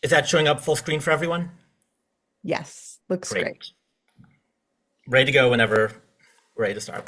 Is that showing up full screen for everyone? Yes, looks great. Great. Ready to go whenever we're ready to start.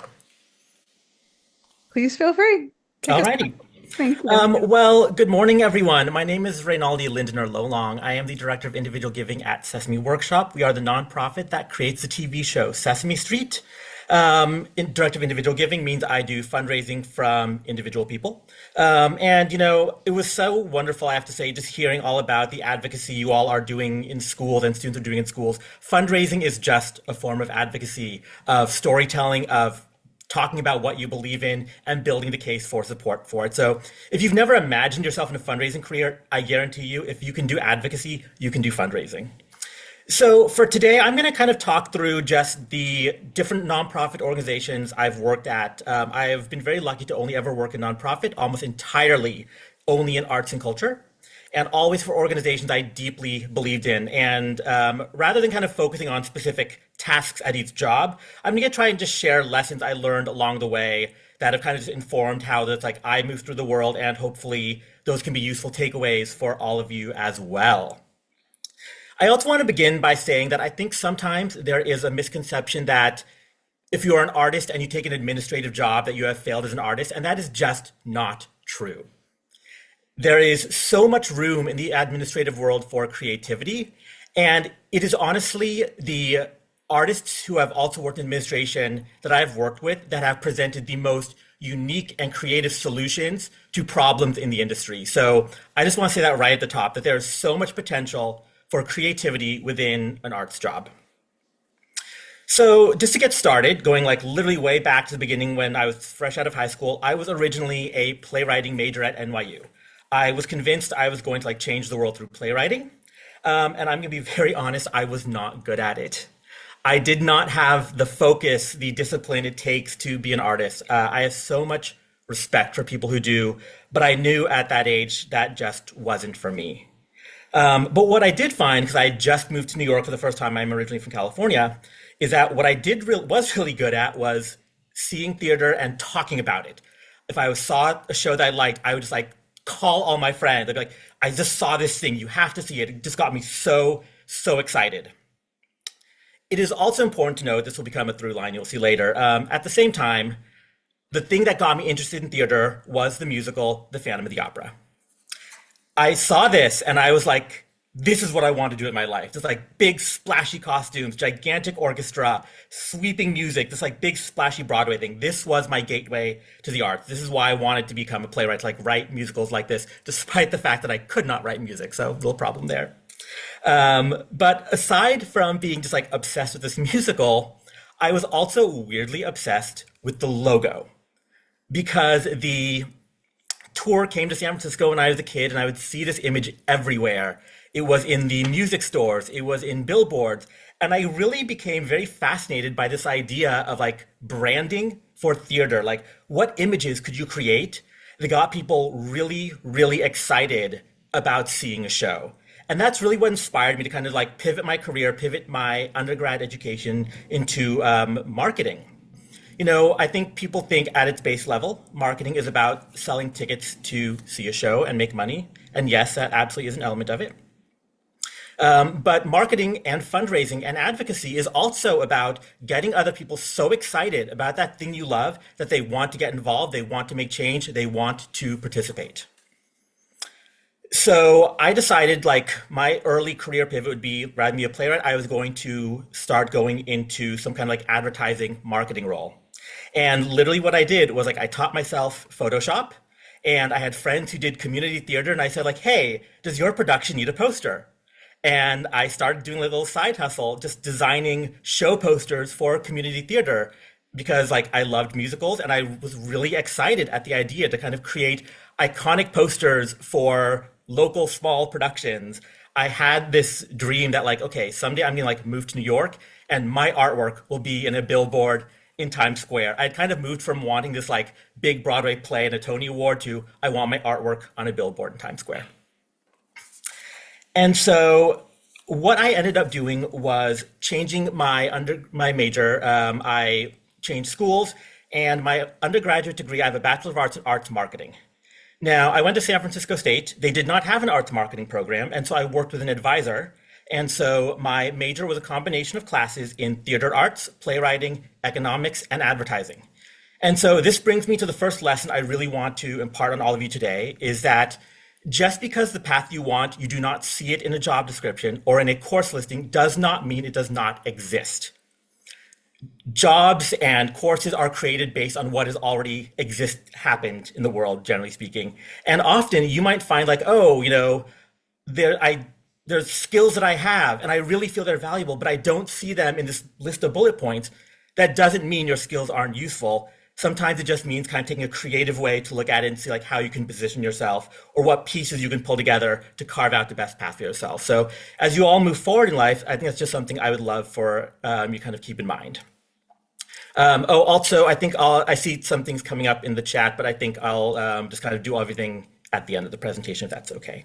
Please feel free. Kick us off. Alrighty. Thank you. Well, good morning, everyone. My name is Reynaldi Lindner Lolong. I am the Director of Individual Giving at Sesame Workshop. We are the nonprofit that creates the TV show Sesame Street. Director of Individual Giving means I do fundraising from individual people. It was so wonderful, I have to say, just hearing all about the advocacy you all are doing in schools and students are doing in schools. Fundraising is just a form of advocacy, of storytelling, of talking about what you believe in and building the case for support for it. So if you've never imagined yourself in a fundraising career, I guarantee you, if you can do advocacy, you can do fundraising. So for today, I'm going to kind of talk through just the different nonprofit organizations I've worked at. I have been very lucky to only ever work in nonprofit, almost entirely only in arts and culture, and always for organizations I deeply believed in. And rather than kind of focusing on specific tasks at each job, I'm going to try and just share lessons I learned along the way that have kind of just informed how that's like I move through the world, and hopefully those can be useful takeaways for all of you as well. I also want to begin by saying that I think sometimes there is a misconception that if you're an artist and you take an administrative job that you have failed as an artist, and that is just not true. There is so much room in the administrative world for creativity, and it is honestly the artists who have also worked in administration that I've worked with that have presented the most unique and creative solutions to problems in the industry. So I just want to say that right at the top, that there's so much potential for creativity within an arts job. So just to get started, going like literally way back to the beginning when I was fresh out of high school, I was originally a playwriting major at NYU. I was convinced I was going to like change the world through playwriting. And I'm going to be very honest, I was not good at it. I did not have the focus, the discipline it takes to be an artist. I have so much respect for people who do, but I knew at that age that just wasn't for me. But what I did find, because I had just moved to New York for the first time, I'm originally from California, is that what I was really good at was seeing theater and talking about it. If I saw a show that I liked, I would just like call all my friends. I'd be like, I just saw this thing, you have to see it. It just got me so excited. It is also important to note, this will become a through line you'll see later, at the same time, the thing that got me interested in theater was the musical, The Phantom of the Opera. I saw this and I was like, this is what I want to do in my life. Just like big splashy costumes, gigantic orchestra, sweeping music, this like big splashy Broadway thing. This was my gateway to the arts. This is why I wanted to become a playwright, to like write musicals like this, despite the fact that I could not write music. So a little problem there. But aside from being just like obsessed with this musical, I was also weirdly obsessed with the logo, because the tour came to San Francisco when I was a kid, and I would see this image everywhere. It was in the music stores, it was in billboards, and I really became very fascinated by this idea of like branding for theater. Like, what images could you create that got people really excited about seeing a show? And that's really what inspired me to kind of like pivot my career, pivot my undergrad education into marketing. You know, I think people think at its base level, marketing is about selling tickets to see a show and make money. And yes, that absolutely is an element of it. But marketing and fundraising and advocacy is also about getting other people so excited about that thing you love that they want to get involved, they want to make change, they want to participate. So I decided like my early career pivot would be, rather than be a playwright, I was going to start going into some kind of like advertising marketing role. And literally what I did was like I taught myself Photoshop, and I had friends who did community theater, and I said like, hey, does your production need a poster? And I started doing a little side hustle, just designing show posters for community theater, because like I loved musicals and I was really excited at the idea to kind of create iconic posters for local small productions. I had this dream that like, okay, someday I'm gonna like move to New York and my artwork will be in a billboard in Times Square. I'd kind of moved from wanting this like big Broadway play and a Tony Award to I want my artwork on a billboard in Times Square. And so what I ended up doing was changing my major. I changed schools, and my undergraduate degree, I have a Bachelor of Arts in Arts Marketing. Now, I went to San Francisco State. They did not have an arts marketing program, and so I worked with an advisor. And so my major was a combination of classes in theater arts, playwriting, economics, and advertising. And so this brings me to the first lesson I really want to impart on all of you today is that just because the path you want, you do not see it in a job description or in a course listing does not mean it does not exist. Jobs and courses are created based on what has already happened in the world, generally speaking. And often you might find like, oh, there's skills that I have and I really feel they're valuable, but I don't see them in this list of bullet points. That doesn't mean your skills aren't useful. Sometimes it just means kind of taking a creative way to look at it and see like how you can position yourself or what pieces you can pull together to carve out the best path for yourself. So as you all move forward in life, I think that's just something I would love for you kind of keep in mind. Also, I think I see some things coming up in the chat, but I think I'll just kind of do everything at the end of the presentation, if that's okay.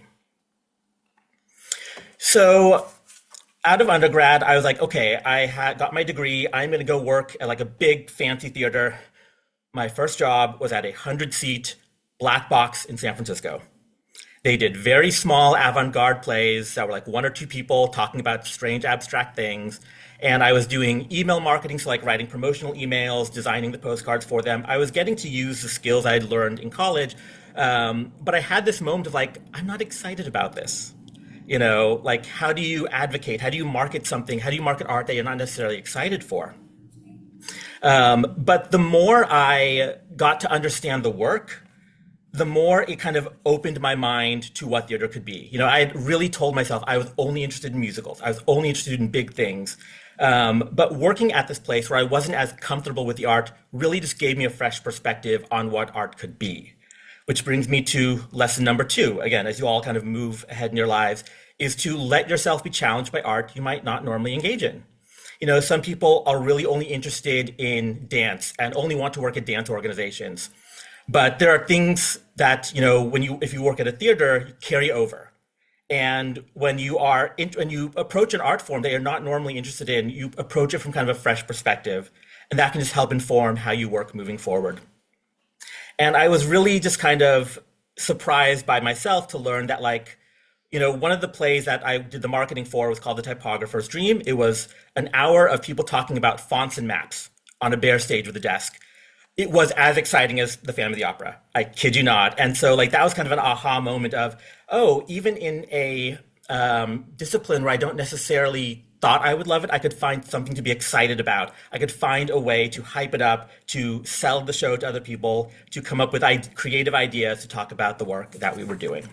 So out of undergrad, I was like, okay, I had got my degree. I'm going to go work at like a big fancy theater. My first job was at a 100-seat black box in San Francisco. They did very small avant-garde plays that were like one or two people talking about strange abstract things. And I was doing email marketing, so like writing promotional emails, designing the postcards for them. I was getting to use the skills I'd learned in college. But I had this moment of like, I'm not excited about this. Like how do you advocate? How do you market something? How do you market art that you're not necessarily excited for? But the more I got to understand the work, the more it kind of opened my mind to what theater could be. I had really told myself I was only interested in musicals. I was only interested in big things. But working at this place where I wasn't as comfortable with the art really just gave me a fresh perspective on what art could be. Which brings me to lesson number 2. Again, as you all kind of move ahead in your lives, is to let yourself be challenged by art you might not normally engage in. Some people are really only interested in dance and only want to work at dance organizations. But there are things that, if you work at a theater, you carry over. And when you approach an art form that you're not normally interested in, you approach it from kind of a fresh perspective. And that can just help inform how you work moving forward. And I was really just kind of surprised by myself to learn that one of the plays that I did the marketing for was called The Typographer's Dream. It was an hour of people talking about fonts and maps on a bare stage with a desk. It was as exciting as The Phantom of the Opera. I kid you not. And so that was kind of an aha moment of, oh, even in a discipline where I don't necessarily thought I would love it, I could find something to be excited about. I could find a way to hype it up, to sell the show to other people, to come up with creative ideas to talk about the work that we were doing.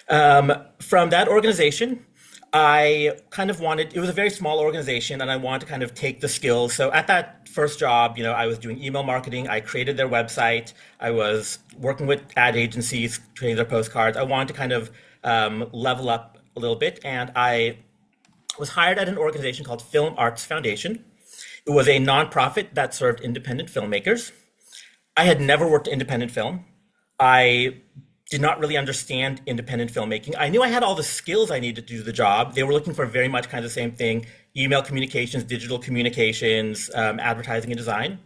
From that organization, I kind of it was a very small organization and I wanted to kind of take the skills. So at that first job, I was doing email marketing. I created their website. I was working with ad agencies, creating their postcards. I wanted to kind of level up a little bit. And I was hired at an organization called Film Arts Foundation. It was a nonprofit that served independent filmmakers. I had never worked independent film. I did not really understand independent filmmaking. I knew I had all the skills I needed to do the job. They were looking for very much kind of the same thing: email communications, digital communications, advertising and design.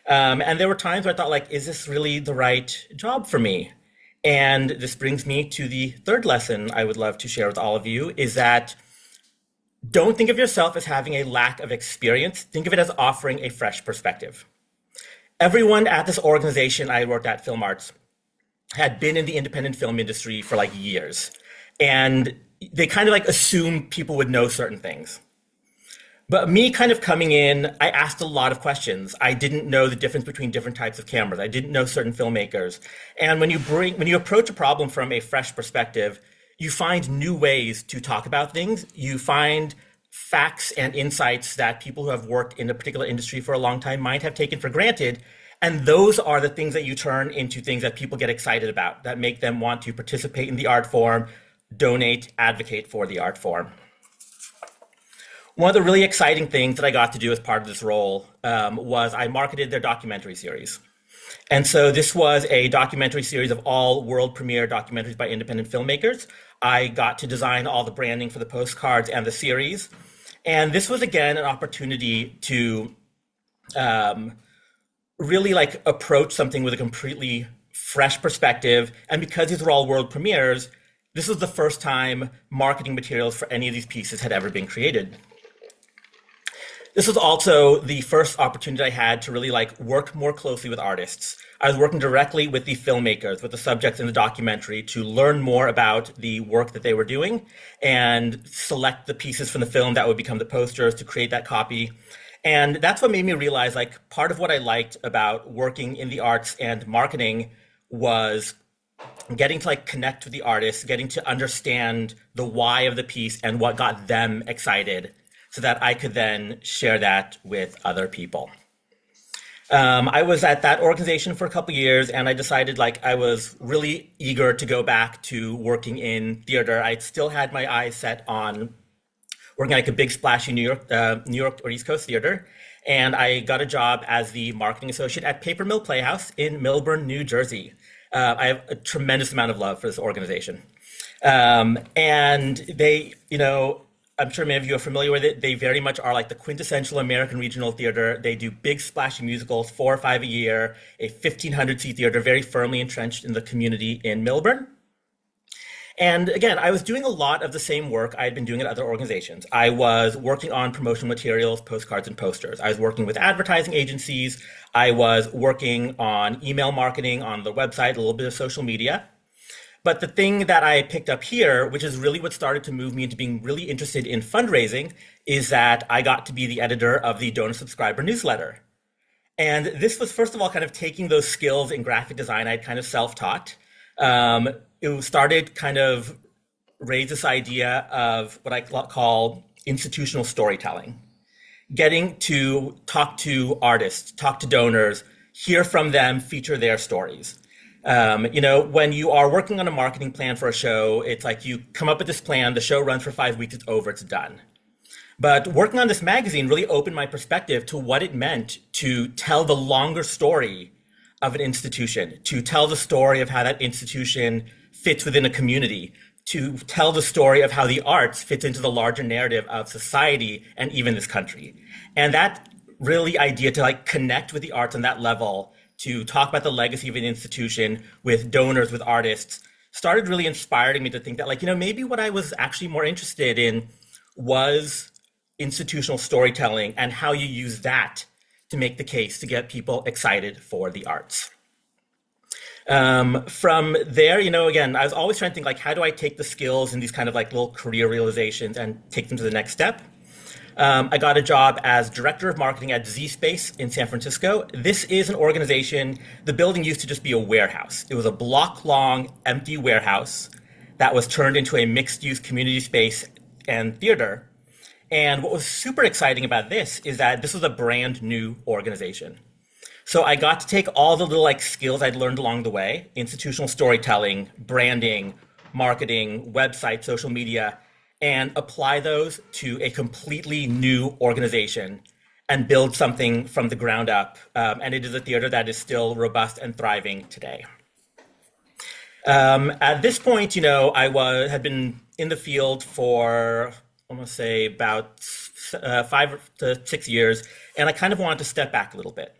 And there were times where I thought, is this really the right job for me? And this brings me to the third lesson I would love to share with all of you, is that don't think of yourself as having a lack of experience. Think of it as offering a fresh perspective. Everyone at this organization I worked at, Film Arts, had been in the independent film industry for years. And they kind of assumed people would know certain things. But me kind of coming in, I asked a lot of questions. I didn't know the difference between different types of cameras. I didn't know certain filmmakers. And when you approach a problem from a fresh perspective, you find new ways to talk about things. You find facts and insights that people who have worked in a particular industry for a long time might have taken for granted. And those are the things that you turn into things that people get excited about, that make them want to participate in the art form, donate, advocate for the art form. One of the really exciting things that I got to do as part of this role was I marketed their documentary series. And so this was a documentary series of all world premiere documentaries by independent filmmakers. I got to design all the branding for the postcards and the series. And this was, again, an opportunity to really like approach something with a completely fresh perspective. And because these were all world premieres, this was the first time marketing materials for any of these pieces had ever been created. This was also the first opportunity I had to really like work more closely with artists. I was working directly with the filmmakers, with the subjects in the documentary to learn more about the work that they were doing and select the pieces from the film that would become the posters to create that copy. And that's what made me realize like part of what I liked about working in the arts and marketing was getting to like connect with the artists, getting to understand the why of the piece and what got them excited so that I could then share that with other people. I was at that organization for a couple of years and I decided like I was really eager to go back to working in theater. I still had my eyes set on working at like a big splashy New York or East Coast theater. And I got a job as the marketing associate at Paper Mill Playhouse in Millburn, New Jersey. I have a tremendous amount of love for this organization. And they, I'm sure many of you are familiar with it. They very much are like the quintessential American regional theater. They do big splashy musicals, 4 or 5 a year, a 1,500 seat theater, very firmly entrenched in the community in Millburn. And again, I was doing a lot of the same work I had been doing at other organizations. I was working on promotional materials, postcards, and posters. I was working with advertising agencies. I was working on email marketing on the website, a little bit of social media. But the thing that I picked up here, which is really what started to move me into being really interested in fundraising, is that I got to be the editor of the donor subscriber newsletter. And this was, first of all, kind of taking those skills in graphic design I'd kind of self-taught. It started kind of raise this idea of what I call institutional storytelling, getting to talk to artists, talk to donors, hear from them, feature their stories. When you are working on a marketing plan for a show, it's like you come up with this plan, the show runs for 5 weeks, it's over, it's done. But working on this magazine really opened my perspective to what it meant to tell the longer story of an institution, to tell the story of how that institution fits within a community, to tell the story of how the arts fits into the larger narrative of society and even this country. And that really idea to like connect with the arts on that level, to talk about the legacy of an institution with donors, with artists, started really inspiring me to think that like, maybe what I was actually more interested in was institutional storytelling and how you use that to make the case to get people excited for the arts. From there, again, I was always trying to think like, how do I take the skills and these kind of like little career realizations and take them to the next step? I got a job as director of marketing at Z Space in San Francisco. This is an organization, the building used to just be a warehouse. It was a block-long, empty warehouse that was turned into a mixed-use community space and theater. And what was super exciting about this is that this was a brand new organization. So I got to take all the little like skills I'd learned along the way, institutional storytelling, branding, marketing, website, social media, and apply those to a completely new organization and build something from the ground up. And it is a theater that is still robust and thriving today. At this point, had been in the field for, I want to say about 5 to 6 years, and I kind of wanted to step back a little bit.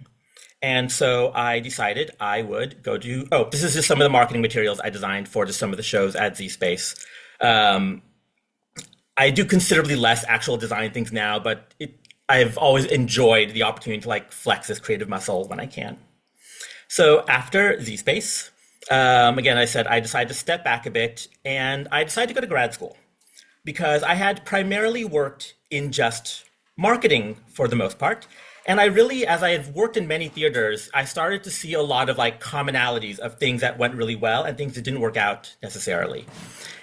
And so I decided I would go to, this is just some of the marketing materials I designed for just some of the shows at Z Space. I do considerably less actual design things now, but I've always enjoyed the opportunity to like flex this creative muscle when I can. So after Z Space, again, I said I decided to step back a bit and I decided to go to grad school because I had primarily worked in just marketing for the most part. And I really, as I had worked in many theaters, I started to see a lot of like commonalities of things that went really well and things that didn't work out necessarily.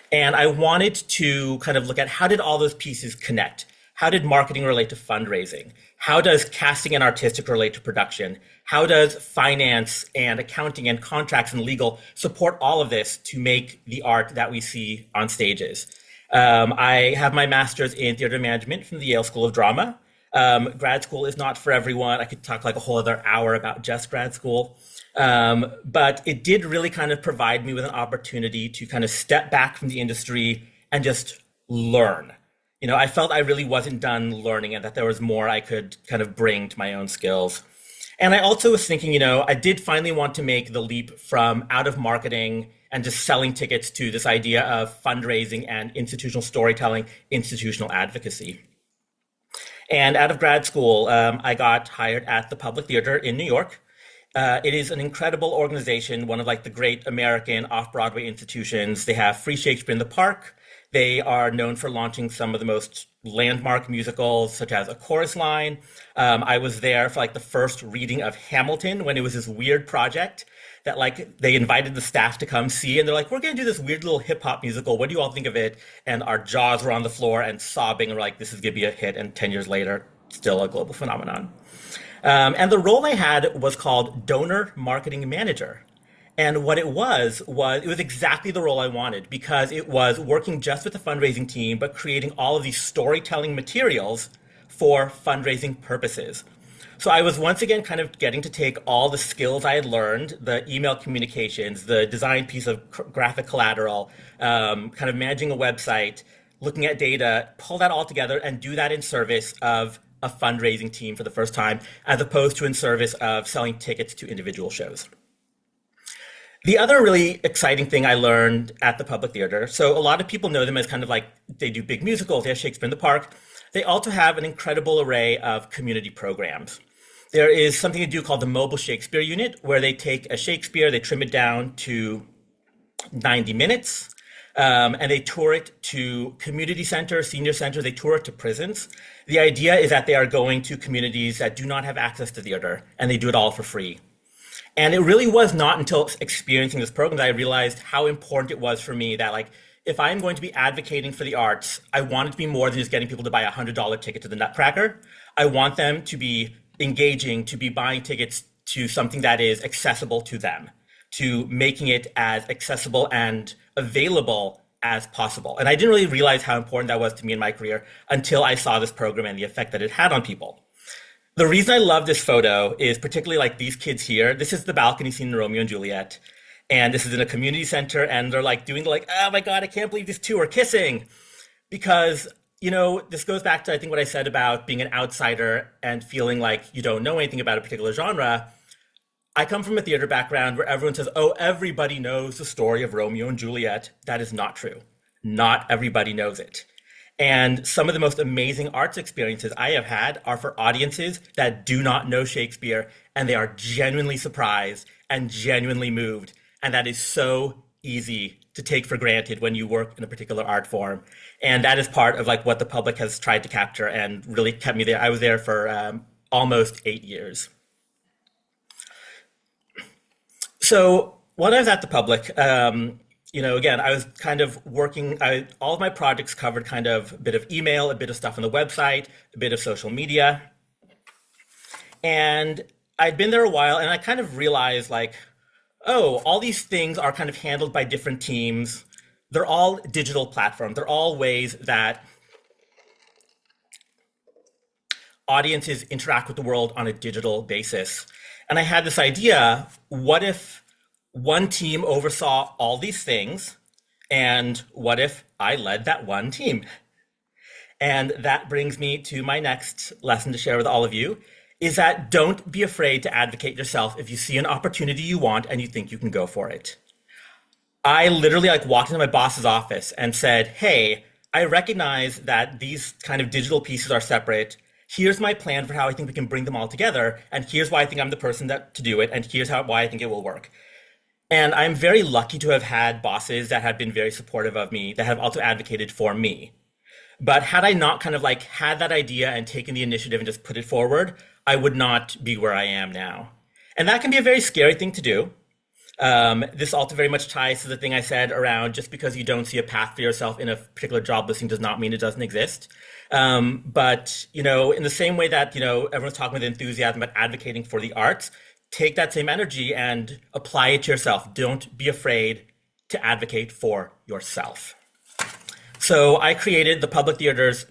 And I wanted to kind of look at how did all those pieces connect? How did marketing relate to fundraising? How does casting and artistic relate to production? How does finance and accounting and contracts and legal support all of this to make the art that we see on stages? I have my master's in theater management from the Yale School of Drama. Grad school is not for everyone. I could talk like a whole other hour about just grad school. But it did really kind of provide me with an opportunity to kind of step back from the industry and just learn. I felt I really wasn't done learning and that there was more I could kind of bring to my own skills. And I also was thinking, I did finally want to make the leap from out of marketing and just selling tickets to this idea of fundraising and institutional storytelling, institutional advocacy. And out of grad school, I got hired at the Public Theater in New York. It is an incredible organization, one of like the great American off-Broadway institutions. They have free Shakespeare in the Park. They are known for launching some of the most landmark musicals, such as A Chorus Line. I was there for like the first reading of Hamilton when it was this weird project that like they invited the staff to come see, and they're like, "We're going to do this weird little hip hop musical. What do you all think of it?" And our jaws were on the floor and sobbing, and we're like, "This is going to be a hit." And 10 years later, still a global phenomenon. And the role I had was called Donor Marketing Manager. And what it was it was exactly the role I wanted because it was working just with the fundraising team, but creating all of these storytelling materials for fundraising purposes. So I was once again kind of getting to take all the skills I had learned, the email communications, the design piece of graphic collateral, kind of managing a website, looking at data, pull that all together and do that in service of a fundraising team for the first time, as opposed to in service of selling tickets to individual shows. The other really exciting thing I learned at the Public Theater, so a lot of people know them as kind of like they do big musicals, they have Shakespeare in the Park. They also have an incredible array of community programs. There is something to do called the Mobile Shakespeare Unit, where they take a Shakespeare, they trim it down to 90 minutes, and they tour it to community centers, senior centers, they tour it to prisons. The idea is that they are going to communities that do not have access to theater, and they do it all for free. And it really was not until experiencing this program that I realized how important it was for me that like, if I'm going to be advocating for the arts, I want it to be more than just getting people to buy a $100 ticket to the Nutcracker. I want them to be engaging, to be buying tickets to something that is accessible to them, to making it as accessible and available as possible. And I didn't really realize how important that was to me in my career until I saw this program and the effect that it had on people. The reason I love this photo is particularly like these kids here. This is the balcony scene in Romeo and Juliet. And this is in a community center. And they're like doing like, "Oh my God, I can't believe these two are kissing." Because, this goes back to, I think, what I said about being an outsider and feeling like you don't know anything about a particular genre. I come from a theater background where everyone says, "Oh, everybody knows the story of Romeo and Juliet." That is not true. Not everybody knows it. And some of the most amazing arts experiences I have had are for audiences that do not know Shakespeare, and they are genuinely surprised and genuinely moved. And that is so easy to take for granted when you work in a particular art form. And that is part of like what the public has tried to capture and really kept me there. I was there for almost 8 years. So when I was at the public, again, I was kind of working, all of my projects covered kind of a bit of email, a bit of stuff on the website, a bit of social media. And I'd been there a while and I kind of realized like, oh, all these things are kind of handled by different teams. They're all digital platforms. They're all ways that audiences interact with the world on a digital basis. And I had this idea, what if one team oversaw all these things? And what if I led that one team? And that brings me to my next lesson to share with all of you, is that don't be afraid to advocate yourself if you see an opportunity you want and you think you can go for it. I literally like walked into my boss's office and said, "Hey, I recognize that these kind of digital pieces are separate. Here's my plan for how I think we can bring them all together. And here's why I think I'm the person to do it. And here's why I think it will work." And I'm very lucky to have had bosses that have been very supportive of me, that have also advocated for me. But had I not kind of like had that idea and taken the initiative and just put it forward, I would not be where I am now. And that can be a very scary thing to do. This also very much ties to the thing I said around just because you don't see a path for yourself in a particular job listing does not mean it doesn't exist. But, in the same way that, everyone's talking with enthusiasm about advocating for the arts, take that same energy and apply it to yourself. Don't be afraid to advocate for yourself. So I created the Public Theater's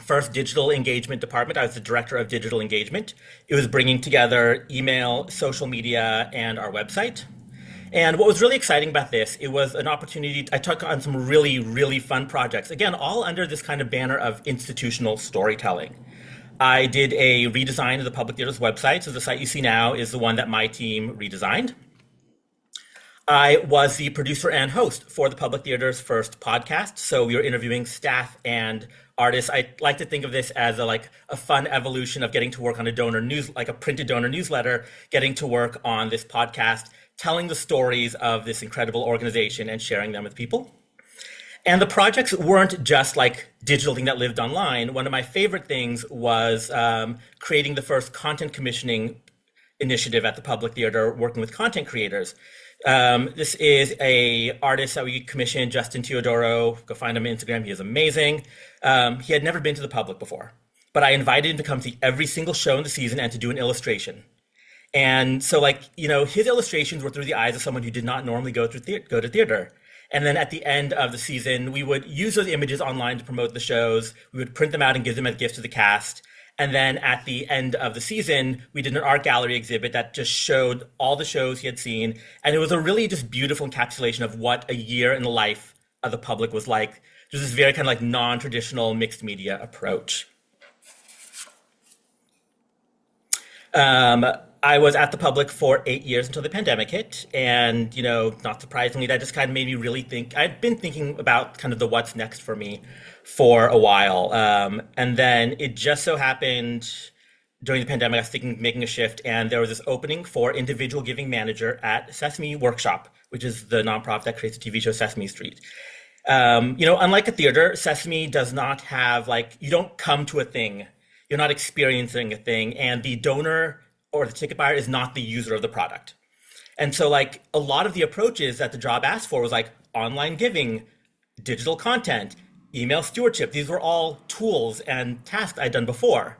first digital engagement department. I was the director of digital engagement. It was bringing together email, social media, and our website. And what was really exciting about this, it was an opportunity. I took on some really, really fun projects. Again, all under this kind of banner of institutional storytelling. I did a redesign of the Public Theater's website. So the site you see now is the one that my team redesigned. I was the producer and host for the Public Theater's first podcast. So we were interviewing staff and artists. I like to think of this as a fun evolution of getting to work on a donor news, like a printed donor newsletter, getting to work on this podcast, telling the stories of this incredible organization and sharing them with people. And the projects weren't just like digital thing that lived online. One of my favorite things was creating the first content commissioning initiative at the Public Theater, working with content creators. This is a artist that we commissioned, Justin Teodoro. Go find him on Instagram. He is amazing. He had never been to the public before, but I invited him to come see every single show in the season and to do an illustration. And so his illustrations were through the eyes of someone who did not normally go to theater. And then at the end of the season, we would use those images online to promote the shows. We would print them out and give them as gifts to the cast. And then at the end of the season, we did an art gallery exhibit that just showed all the shows he had seen. And it was a really just beautiful encapsulation of what a year in the life of the public was like. Just this very kind of like non-traditional mixed media approach. I was at the public for 8 years until the pandemic hit. And, not surprisingly, that just kind of made me really think. I'd been thinking about kind of the what's next for me for a while. And then it just so happened during the pandemic, I was thinking, making a shift. And there was this opening for individual giving manager at Sesame Workshop, which is the nonprofit that creates the TV show Sesame Street. Unlike a theater, Sesame does not have you don't come to a thing. You're not experiencing a thing. And the donor or the ticket buyer is not the user of the product. And so a lot of the approaches that the job asked for was online giving, digital content, email stewardship. These were all tools and tasks I'd done before.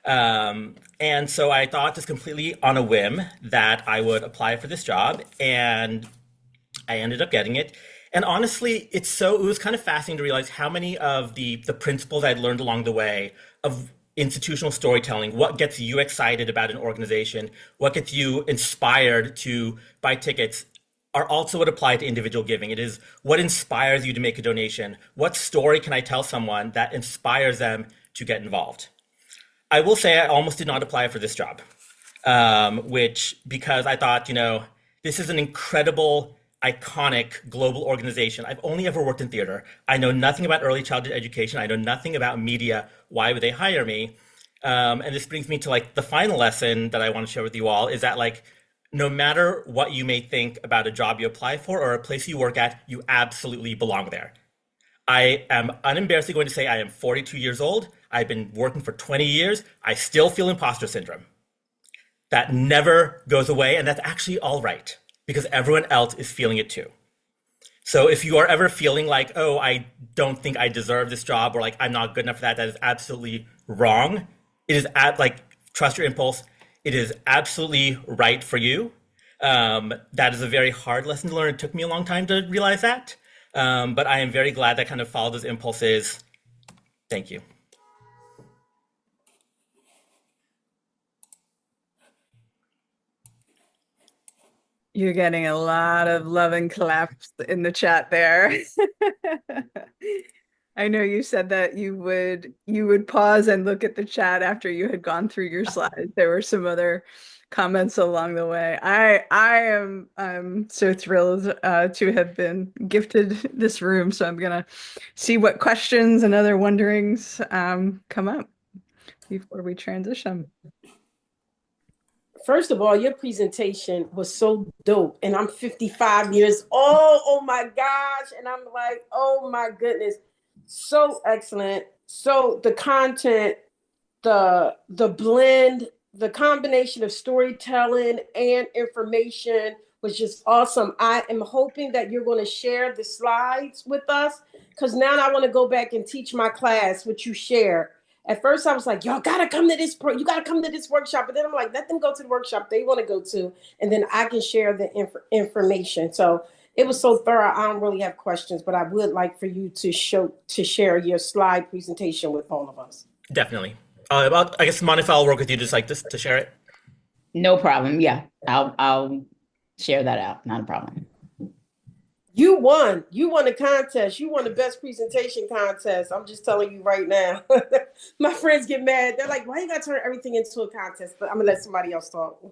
And so I thought just completely on a whim that I would apply for this job, and I ended up getting it. And honestly, it was kind of fascinating to realize how many of the principles I'd learned along the way of institutional storytelling, what gets you excited about an organization, what gets you inspired to buy tickets, are also what apply to individual giving. It is what inspires you to make a donation. What story can I tell someone that inspires them to get involved? I will say I almost did not apply for this job, because I thought, this is an incredible, iconic global organization. I've only ever worked in theater. I know nothing about early childhood education. I know nothing about media. Why would they hire me? And this brings me to the final lesson that I want to share with you all is that no matter what you may think about a job you apply for or a place you work at, you absolutely belong there. I am unembarrassedly going to say I am 42 years old. I've been working for 20 years. I still feel imposter syndrome. That never goes away, and that's actually all right, because everyone else is feeling it too. So if you are ever feeling oh, I don't think I deserve this job, or I'm not good enough for that, that is absolutely wrong. It is trust your impulse. It is absolutely right for you. That is a very hard lesson to learn. It took me a long time to realize that. But I am very glad that I kind of followed those impulses. Thank you. You're getting a lot of love and claps in the chat there. I know you said that you would pause and look at the chat after you had gone through your slides. There were some other comments along the way. I'm so thrilled to have been gifted this room. So I'm gonna see what questions and other wonderings come up before we transition. First of all, your presentation was so dope, and I'm 55 years old. Oh my gosh. And I'm like, oh my goodness. So excellent. So the content, the blend, the combination of storytelling and information was just awesome. I am hoping that you're going to share the slides with us, because now I want to go back and teach my class what you shared. At first I was like, y'all gotta come to this you gotta come to this workshop. But then I'm like, let them go to the workshop they want to go to, and then I can share the information. So it was so thorough. I don't really have questions, but I would like for you to share your slide presentation with all of us. Definitely. I guess, Monica, I'll work with you just to share it. No problem. Yeah, I'll share that out. Not a problem. You won. You won the contest. You won the best presentation contest. I'm just telling you right now. My friends get mad. They're like, why you gotta turn everything into a contest? But I'm gonna let somebody else talk.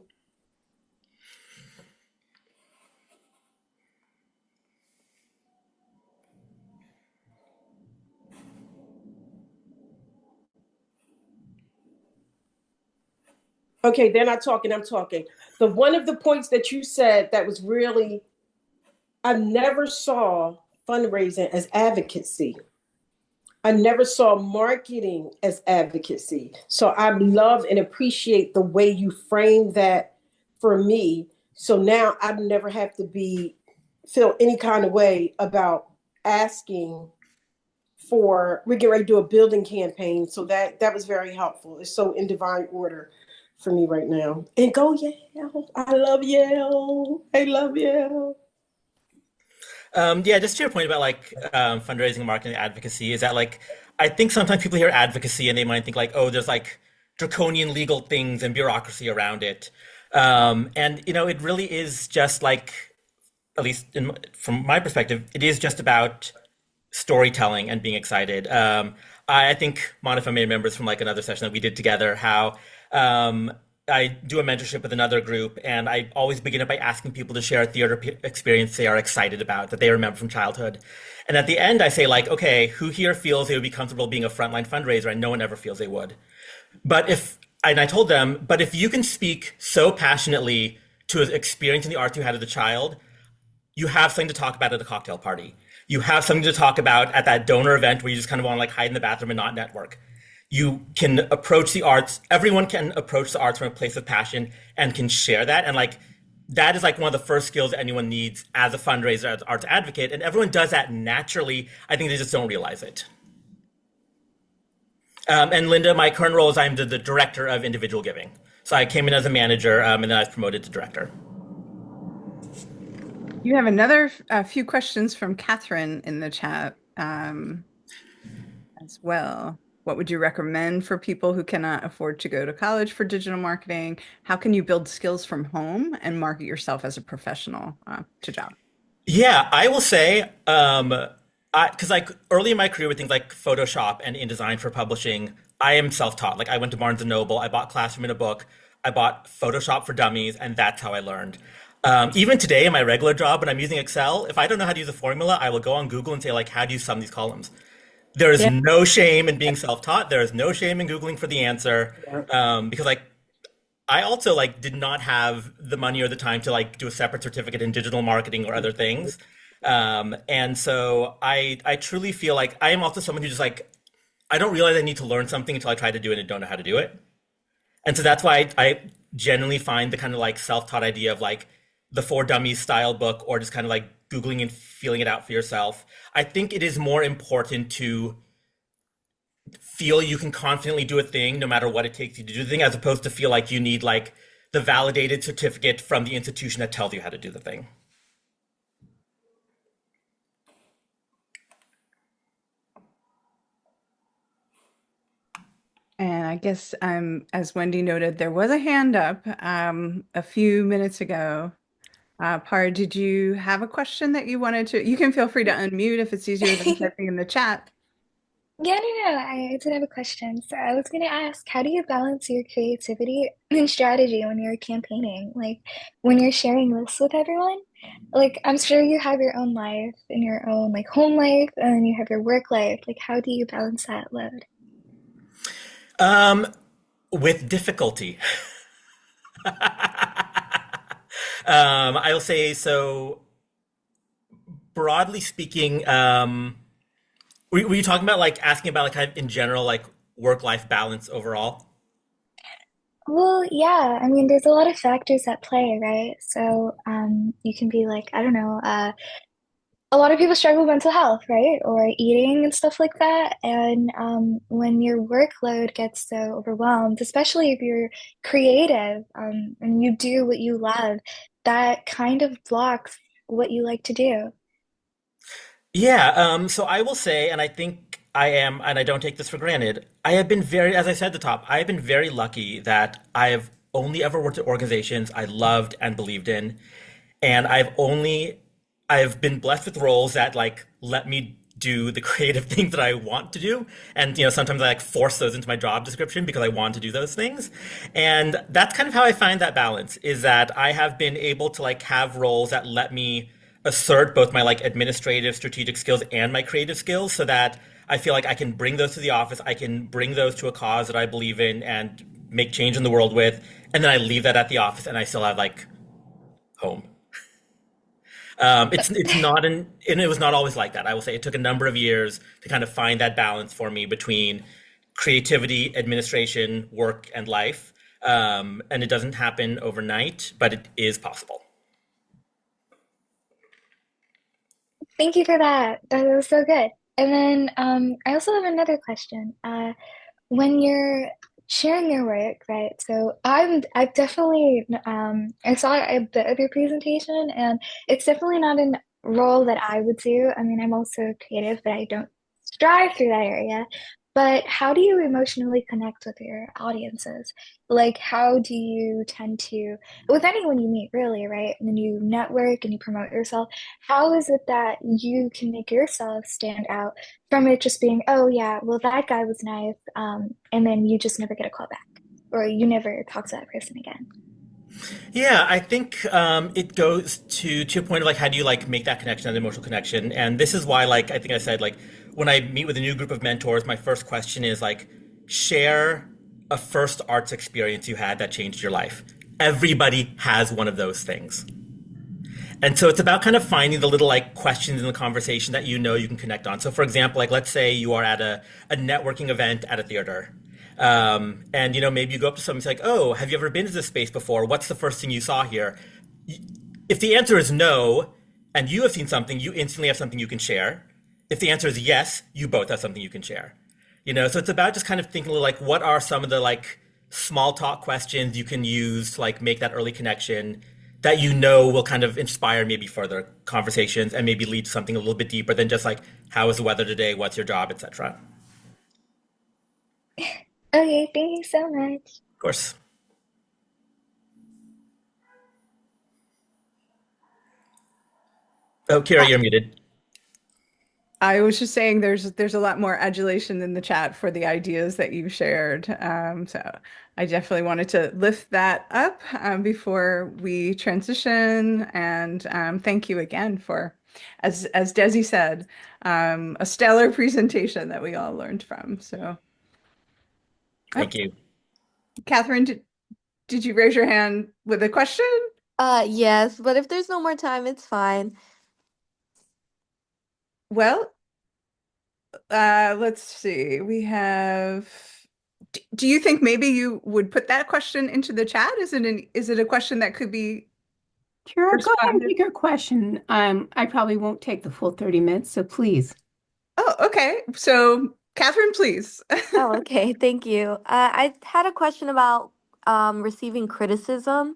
Okay, they're not talking. I'm talking. The one of the points that you said that was really, I never saw fundraising as advocacy. I never saw marketing as advocacy. So I love and appreciate the way you frame that for me. So now I never have to feel any kind of way about asking for, we get ready to do a building campaign. So that was very helpful. It's so in divine order for me right now. And go Yale. I love Yale. I love Yale. Yeah, just to your point about like fundraising, marketing, advocacy, is that like I think sometimes people hear advocacy and they might think like, oh, there's like draconian legal things and bureaucracy around it, and it really is just like, at least from my perspective, it is just about storytelling and being excited. I think Monica may remembers from like another session that we did together how um, I do a mentorship with another group, and I always begin it by asking people to share a theater experience they are excited about that they remember from childhood. And at the end, I say like, okay, who here feels they would be comfortable being a frontline fundraiser? And no one ever feels they would. But if, and I told them, but if you can speak so passionately to an experience in the arts you had as a child, you have something to talk about at a cocktail party. You have something to talk about at that donor event where you just kind of want to like hide in the bathroom and not network. You can approach the arts. Everyone can approach the arts from a place of passion and can share that. And like that is like one of the first skills anyone needs as a fundraiser, as an arts advocate. And everyone does that naturally. I think they just don't realize it. And Linda, my current role is I'm the director of individual giving. So I came in as a manager, and then I was promoted to director. You have another few questions from Catherine in the chat as well. What would you recommend for people who cannot afford to go to college for digital marketing? How can you build skills from home and market yourself as a professional to job? Yeah, I will say, because like early in my career with things like Photoshop and InDesign for publishing, I am self-taught. Like I went to Barnes and Noble, I bought Classroom in a book, I bought Photoshop for Dummies, and that's how I learned. Even today in my regular job, when I'm using Excel, if I don't know how to use a formula, I will go on Google and say like, how do you sum these columns? There is Yeah. no shame in being self-taught. There is no shame in Googling for the answer, because like I also like did not have the money or the time to like do a separate certificate in digital marketing or other things. And so I truly feel like I am also someone who just like I don't realize I need to learn something until I try to do it and don't know how to do it. And so that's why I generally find the kind of like self-taught idea of like the For Dummies style book or just kind of like Googling and feeling it out for yourself. I think it is more important to feel you can confidently do a thing no matter what it takes you to do the thing, as opposed to feel like you need like the validated certificate from the institution that tells you how to do the thing. And I guess as Wendy noted, there was a hand up a few minutes ago. Par, did you have a question that you wanted to? You can feel free to unmute if it's easier than typing in the chat. Yeah, no, no, I did have a question. So I was going to ask, how do you balance your creativity and strategy when you're campaigning? Like when you're sharing this with everyone? Like I'm sure you have your own life and your own like home life, and then you have your work life. Like how do you balance that load? Um, with difficulty. I'll say so. Broadly speaking, were you talking about like asking about like kind of in general like work-life balance overall? Well, yeah, I mean, there's a lot of factors at play, right? So, you can be like, I don't know, a lot of people struggle with mental health, right? Or eating and stuff like that. And when your workload gets so overwhelmed, especially if you're creative, and you do what you love, that kind of blocks what you like to do. Yeah, so I will say, and I think I am, and I don't take this for granted, I have been very, as I said at the top, I have been very lucky that I have only ever worked at organizations I loved and believed in. And I've been blessed with roles that like let me do the creative things that I want to do. And sometimes I like force those into my job description because I want to do those things. And that's kind of how I find that balance is that I have been able to like have roles that let me assert both my like administrative strategic skills and my creative skills so that I feel like I can bring those to the office, I can bring those to a cause that I believe in and make change in the world with, and then I leave that at the office and I still have like home. It's not and it was not always like that. I will say it took a number of years to kind of find that balance for me between creativity, administration, work, and life. And it doesn't happen overnight, but it is possible. Thank you for that. That was so good. And then I also have another question. When you're sharing your work, right? So I've definitely I saw a bit of your presentation, and it's definitely not a role that I would do. I mean, I'm also creative, but I don't strive through that area. But how do you emotionally connect with your audiences? Like, how do you tend to, with anyone you meet, really, right? When you network and you promote yourself, how is it that you can make yourself stand out from it just being, oh yeah, well that guy was nice, and then you just never get a call back, or you never talk to that person again? Yeah, I think it goes to a point of like how do you like make that connection, that emotional connection, and this is why like I think I said like when I meet with a new group of mentors, my first question is like share a first arts experience you had that changed your life. Everybody has one of those things. And so it's about kind of finding the little like questions in the conversation that you can connect on. So for example, like let's say you are at a networking event at a theater. And maybe you go up to someone and say like, oh, have you ever been to this space before? What's the first thing you saw here? If the answer is no, and you have seen something, you instantly have something you can share. If the answer is yes, you both have something you can share. So it's about just kind of thinking like, what are some of the like small talk questions you can use to like make that early connection that will kind of inspire maybe further conversations and maybe lead to something a little bit deeper than just like, how is the weather today? What's your job, etc. Okay, thank you so much. Of course. Oh, Kira, you're muted. I was just saying there's a lot more adulation in the chat for the ideas that you shared. So I definitely wanted to lift that up before we transition. And thank you again for, as Desi said, a stellar presentation that we all learned from. So, oh, Thank you. Catherine, did you raise your hand with a question? Yes, but if there's no more time, it's fine. Well, let's see. We have. Do you think maybe you would put that question into the chat? Is it a question that could be Kara, go ahead and responded? take your question. I probably won't take the full 30 minutes, so please. Oh, okay. So, Catherine, please. Oh, okay. Thank you. I had a question about receiving criticism.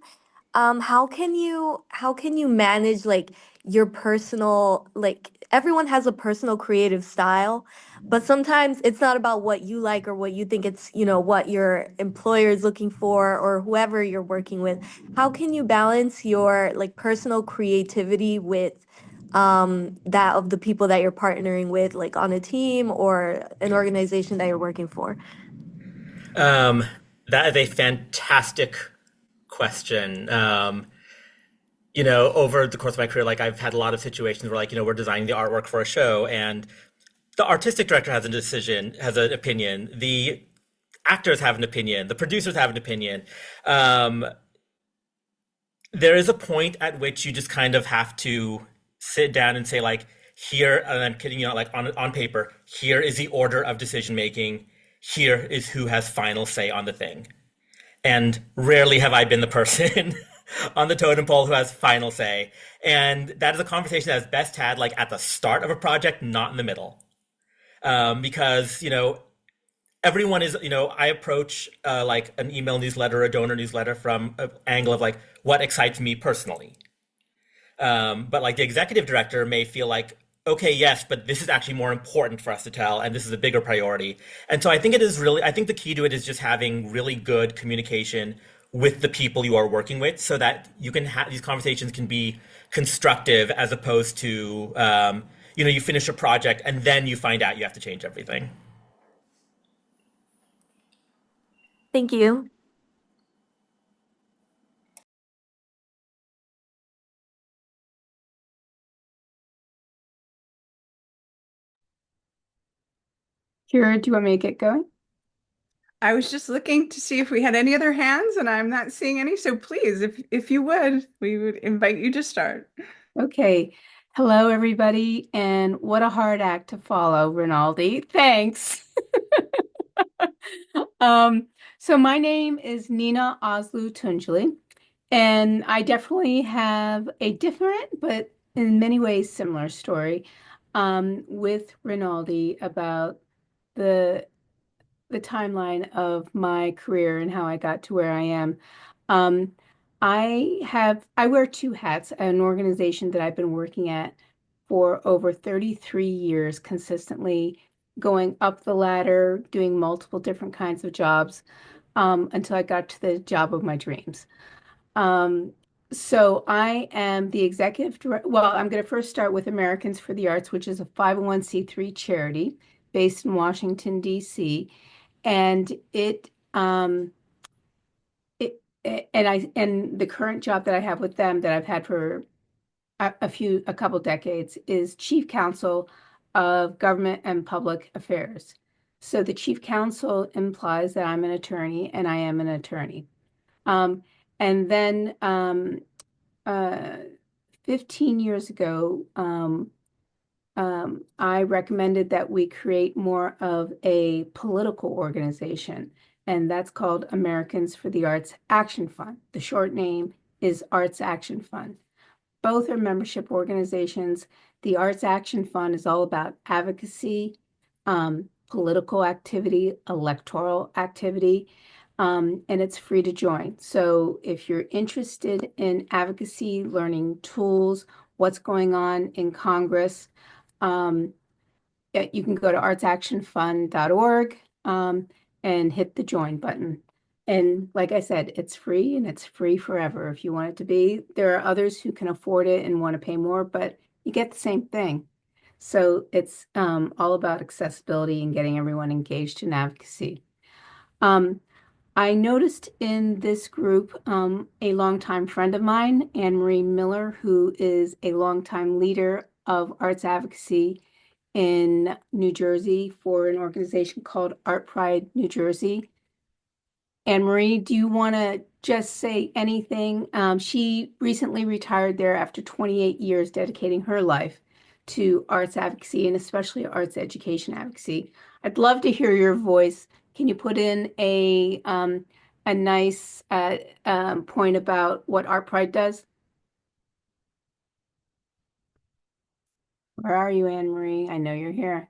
How can you manage like your personal, like everyone has a personal creative style, but sometimes it's not about what you like or what you think it's, what your employer is looking for or whoever you're working with. How can you balance your like personal creativity with that of the people that you're partnering with, like on a team or an organization that you're working for? Um, that is a fantastic question. Over the course of my career, like I've had a lot of situations where like, we're designing the artwork for a show and the artistic director has an opinion. The actors have an opinion. The producers have an opinion. Um, there is a point at which you just kind of have to sit down and say like, here, and I'm kidding you not, like on paper, here is the order of decision making. Here is who has final say on the thing. And rarely have I been the person on the totem pole who has final say. And that is a conversation that is best had like at the start of a project, not in the middle. Because, everyone is, I approach like an email newsletter, a donor newsletter from an angle of like what excites me personally. But like the executive director may feel like, okay, yes, but this is actually more important for us to tell, and this is a bigger priority. And so I think I think the key to it is just having really good communication with the people you are working with, so that you can have these conversations can be constructive, as opposed to you finish a project and then you find out you have to change everything. Thank you. Kira, do you want me to get going? I was just looking to see if we had any other hands, and I'm not seeing any. So please, if you would, we would invite you to start. Okay. Hello, everybody. And what a hard act to follow, Reynaldi. Thanks. Um, so my name is Nina Ozlu Tunceli, and I definitely have a different, but in many ways similar story with Reynaldi about the the timeline of my career and how I got to where I am. Um, I wear two hats at an organization that I've been working at for over 33 years, consistently going up the ladder, doing multiple different kinds of jobs, until I got to the job of my dreams. Um, so I am the executive director. Well, I'm going to first start with Americans for the Arts, which is a 501(c)(3) charity based in Washington, D.C. And and the current job that I have with them that I've had for a couple decades is chief counsel of government and public affairs. So the chief counsel implies that I'm an attorney, and I am an attorney. Um, and then uh, 15 years ago, I recommended that we create more of a political organization, and that's called Americans for the Arts Action Fund. The short name is Arts Action Fund. Both are membership organizations. The Arts Action Fund is all about advocacy, political activity, electoral activity, and it's free to join. So if you're interested in advocacy, learning tools, what's going on in Congress, um, you can go to artsactionfund.org and hit the join button. And like I said, it's free and it's free forever if you want it to be. There are others who can afford it and want to pay more, but you get the same thing. So it's all about accessibility and getting everyone engaged in advocacy. Um, I noticed in this group a longtime friend of mine, Anne Marie Miller, who is a longtime leader of arts advocacy in New Jersey for an organization called Art Pride New Jersey. Anne Marie, do you want to just say anything? She recently retired there after 28 years dedicating her life to arts advocacy and especially arts education advocacy. I'd love to hear your voice. Can you put in a nice point about what Art Pride does? Where are you, Anne Marie? I know you're here.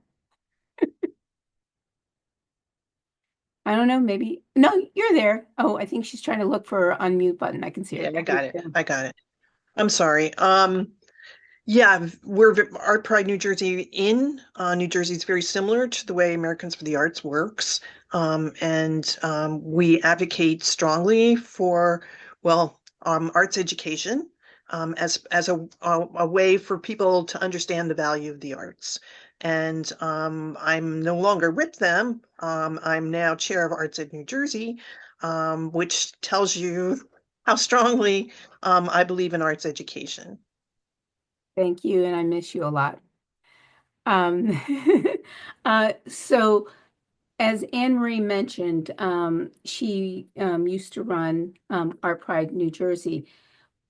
I don't know, maybe. No, you're there. Oh, I think she's trying to look for her unmute button. I can see her. Yeah, I got it. I got it. I'm sorry. Yeah, we're Art Pride New Jersey in New Jersey is very similar to the way Americans for the Arts works. And we advocate strongly for, well, arts education as a way for people to understand the value of the arts. And I'm no longer with them. I'm now chair of Arts at New Jersey, which tells you how strongly I believe in arts education. Thank you, and I miss you a lot. Um, so as Anne Marie mentioned, she used to run Art Pride New Jersey.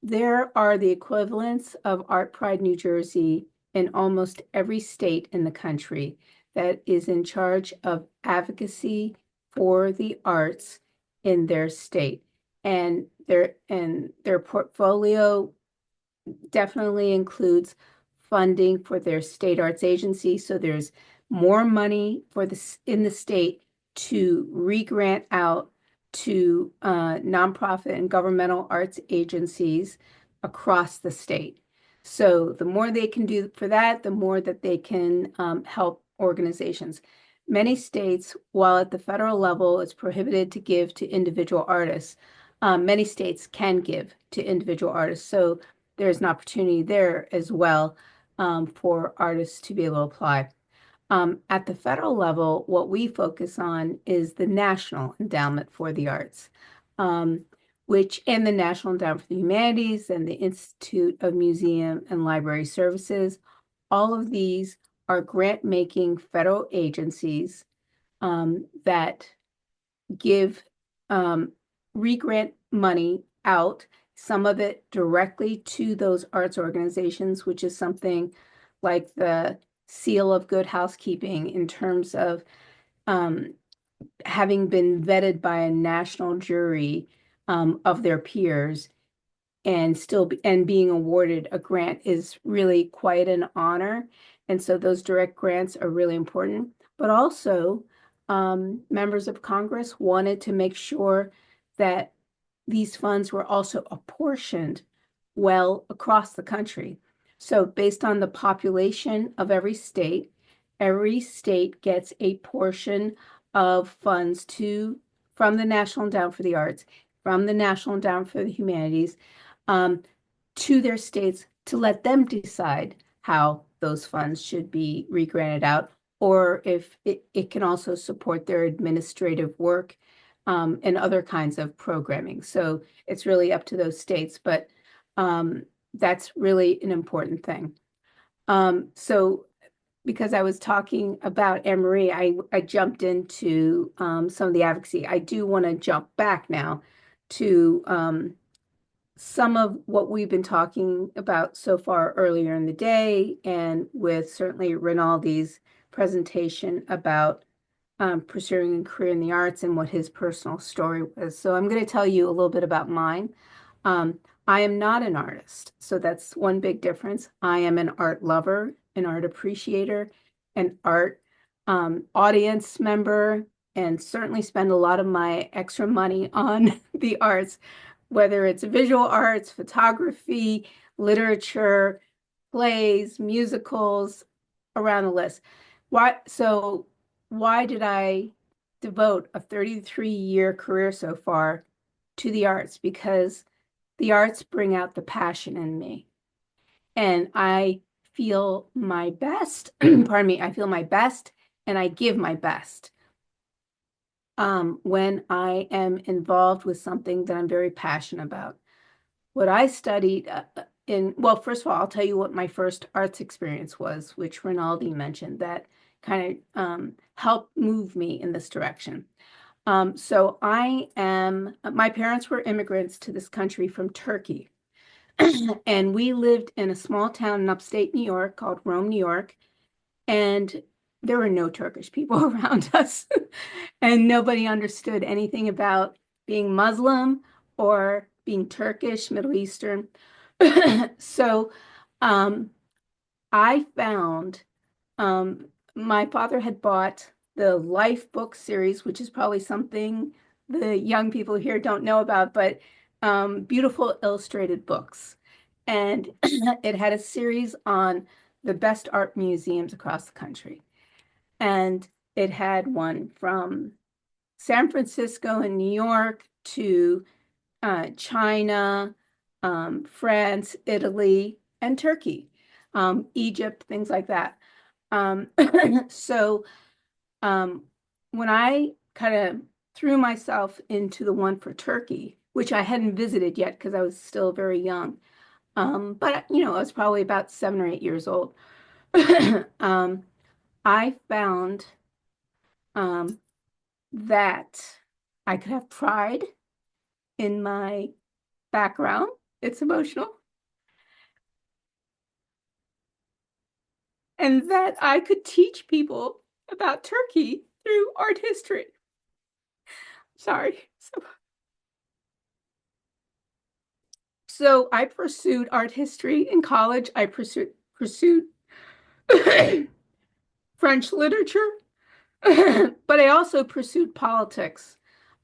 There are the equivalents of Art Pride New Jersey in almost every state in the country that is in charge of advocacy for the arts in their state. And their portfolio definitely includes funding for their state arts agency. So there's more money for this in the state to re-grant out to nonprofit and governmental arts agencies across the state. So the more they can do for that, the more that they can help organizations. Many states, while at the federal level, it's prohibited to give to individual artists. Many states can give to individual artists, so there's an opportunity there as well for artists to be able to apply. At the federal level, what we focus on is the National Endowment for the Arts, um, and the National Endowment for the Humanities and the Institute of Museum and Library Services. All of these are grant-making federal agencies that give re-grant money out, some of it directly to those arts organizations, which is something like the seal of good housekeeping in terms of having been vetted by a national jury of their peers and being awarded a grant is really quite an honor. And so those direct grants are really important. But also, members of Congress wanted to make sure that these funds were also apportioned well across the country. So based on the population of every state gets a portion of funds from the National Endowment for the Arts, from the National Endowment for the Humanities, to their states to let them decide how those funds should be re-granted out, or if it can also support their administrative work and other kinds of programming. So it's really up to those states, but that's really an important thing. So because I was talking about Anne Marie, I jumped into some of the advocacy. I do want to jump back now to some of what we've been talking about so far earlier in the day, and with certainly Reynaldi's presentation about pursuing a career in the arts and what his personal story was. So I'm going to tell you a little bit about mine. I am not an artist, so that's one big difference. I am an art lover, an art appreciator, an art audience member, and certainly spend a lot of my extra money on the arts, whether it's visual arts, photography, literature, plays, musicals, around the list. Why did I devote a 33-year career so far to the arts? Because the arts bring out the passion in me. And I feel my best, pardon me, I feel my best and I give my best when I am involved with something that I'm very passionate about. What I studied well, first of all, I'll tell you what my first arts experience was, which Reynaldi mentioned, that kind of helped move me in this direction. So my parents were immigrants to this country from Turkey. And we lived in a small town in upstate New York called Rome, New York. And there were no Turkish people around us. And nobody understood anything about being Muslim or being Turkish, Middle Eastern. So I found my father had bought the Life book series, which is probably something the young people here don't know about, but beautiful illustrated books. And it had a series on the best art museums across the country. And it had one from San Francisco and New York to China, France, Italy, and Turkey, Egypt, things like that. So when I kind of threw myself into the one for Turkey, which I hadn't visited yet because I was still very young, but I was probably about 7 or 8 years old. I found that I could have pride in my background. It's emotional. And that I could teach people about Turkey through art history. Sorry. So I pursued art history in college. I pursued French literature, but I also pursued politics.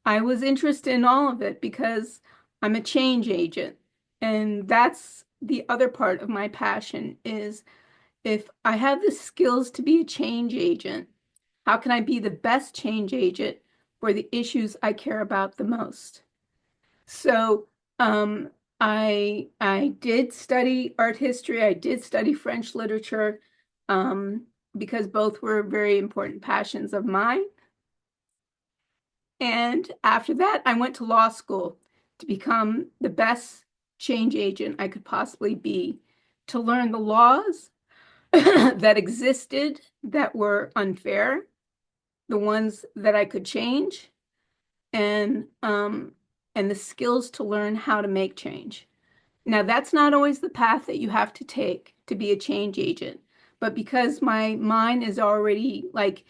I was interested in all of it because I'm a change agent. And that's the other part of my passion is, if I have the skills to be a change agent, how can I be the best change agent for the issues I care about the most? So um, I did study art history. I did study French literature um, because both were very important passions of mine. And after that, I went to law school to become the best change agent I could possibly be, to learn the laws that existed that were unfair, the ones that I could change, and and the skills to learn how to make change. Now, that's not always the path that you have to take to be a change agent, but because my mind is already like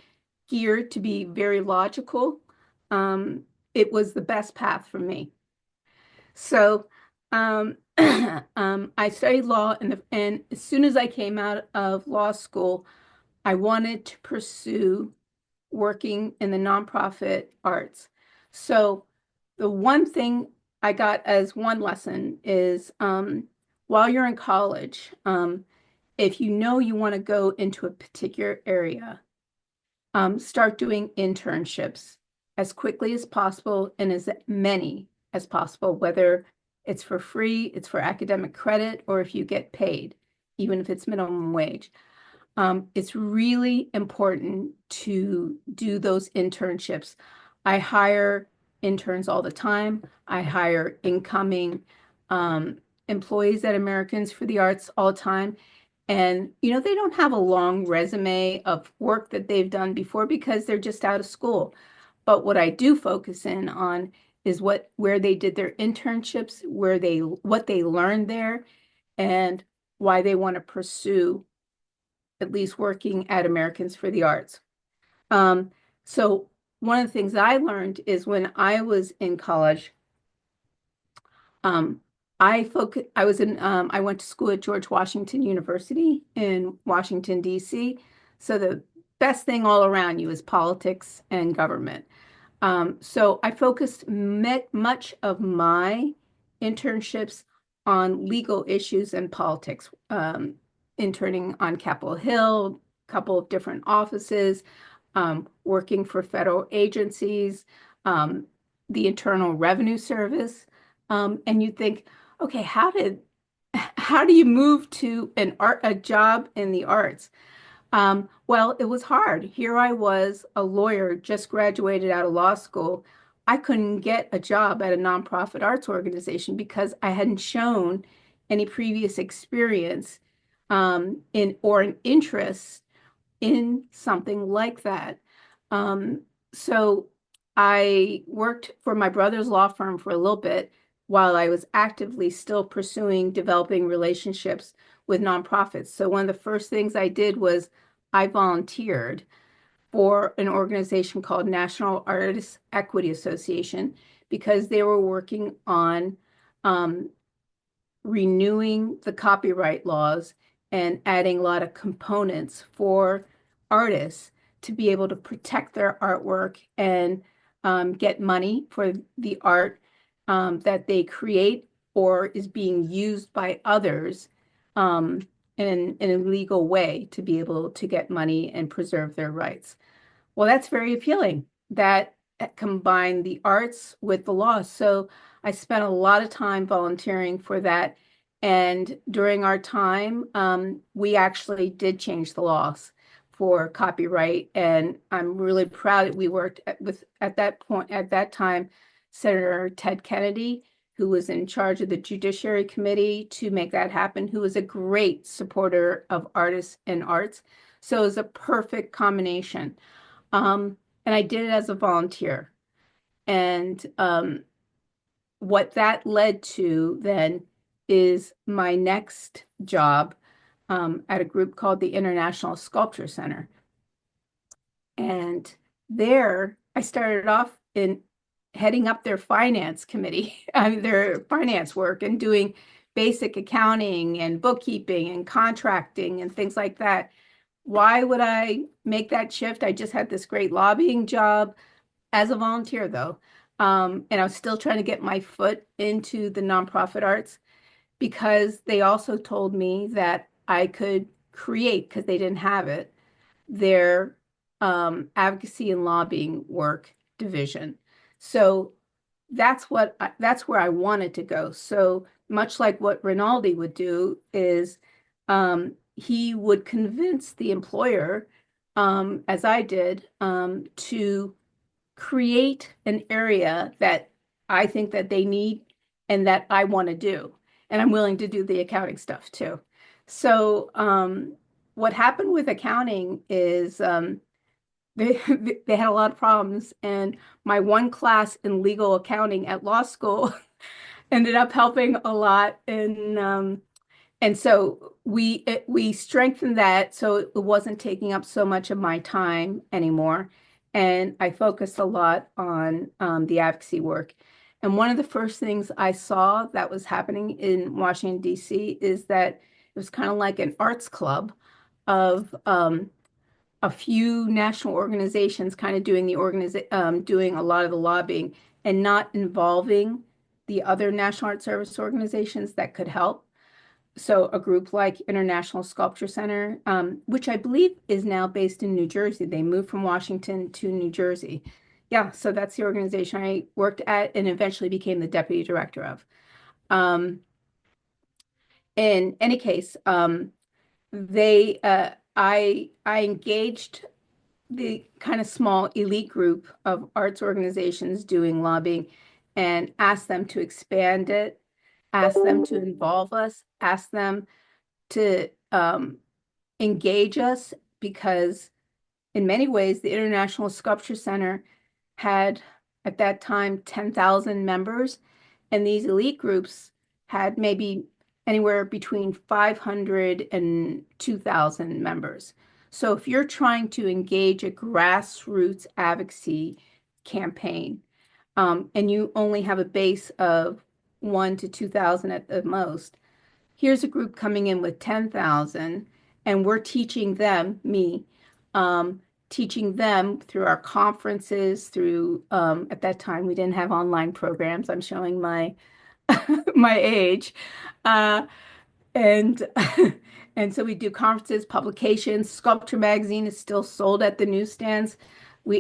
geared to be very logical, um, it was the best path for me. So, I studied law, and as soon as I came out of law school, I wanted to pursue working in the nonprofit arts. So the one thing I got as one lesson is while you're in college, if you know you want to go into a particular area, start doing internships as quickly as possible and as many as possible, whether it's for free, it's for academic credit, or if you get paid, even if it's minimum wage. It's really important to do those internships. I hire interns all the time. I hire incoming um, employees at Americans for the Arts all the time. And, they don't have a long resume of work that they've done before because they're just out of school. But what I do focus in on is where they did their internships, what they learned there, and why they want to pursue at least working at Americans for the Arts. Um, so one of the things I learned is when I was in college, um, I went to school at George Washington University in Washington, D.C. So the best thing all around you is politics and government. So I focused much of my internships on legal issues and politics, interning on Capitol Hill, a couple of different offices, working for federal agencies, um, the Internal Revenue Service. And you think, okay, how do you move to a job in the arts? Well, it was hard. Here I was, a lawyer, just graduated out of law school. I couldn't get a job at a nonprofit arts organization because I hadn't shown any previous experience in or an interest in something like that. Um, so I worked for my brother's law firm for a little bit while I was actively still pursuing developing relationships with nonprofits. So one of the first things I did was I volunteered for an organization called National Artists Equity Association because they were working on um, renewing the copyright laws and adding a lot of components for artists to be able to protect their artwork and get money for the art that they create or is being used by others um, in a legal way to be able to get money and preserve their rights. Well, that's very appealing that combine the arts with the law. So I spent a lot of time volunteering for that. And during our time, we actually did change the laws for copyright. And I'm really proud that we worked at that point, at that time, Senator Ted Kennedy, who was in charge of the Judiciary Committee to make that happen, who was a great supporter of artists and arts. So it was a perfect combination. And I did it as a volunteer. And what that led to then is my next job at a group called the International Sculpture Center. And there I started off in heading up their finance committee, I mean, their finance work and doing basic accounting and bookkeeping and contracting and things like that. Why would I make that shift? I just had this great lobbying job as a volunteer, though. And I was still trying to get my foot into the nonprofit arts because they also told me that I could create, because they didn't have it, their advocacy and lobbying work division. So that's where I wanted to go. So much like what Reynaldi would do is he would convince the employer, as I did, to create an area that I think that they need and that I want to do. And I'm willing to do the accounting stuff too. So what happened with accounting is they they had a lot of problems, and my one class in legal accounting at law school ended up helping a lot. And so we strengthened that so it wasn't taking up so much of my time anymore. And I focused a lot on the advocacy work. And one of the first things I saw that was happening in Washington, D.C. is that it was kind of like an arts club of a few national organizations kind of doing a lot of the lobbying and not involving the other National Art Service organizations that could help. So a group like International Sculpture Center, which I believe is now based in New Jersey. They moved from Washington to New Jersey. Yeah, so that's the organization I worked at and eventually became the deputy director of. Um, in any case, they I engaged the kind of small elite group of arts organizations doing lobbying and asked them to expand it, asked them to involve us, asked them to engage us because in many ways the International Sculpture Center had at that time 10,000 members, and these elite groups had maybe anywhere between 500 and 2,000 members. So if you're trying to engage a grassroots advocacy campaign, and you only have a base of 1 to 2,000 at the most, here's a group coming in with 10,000, and we're teaching them, um, teaching them through our conferences, through, at that time, we didn't have online programs. I'm showing my my age. Uh, and and so we do conferences, publications. Sculpture magazine is still sold at the newsstands.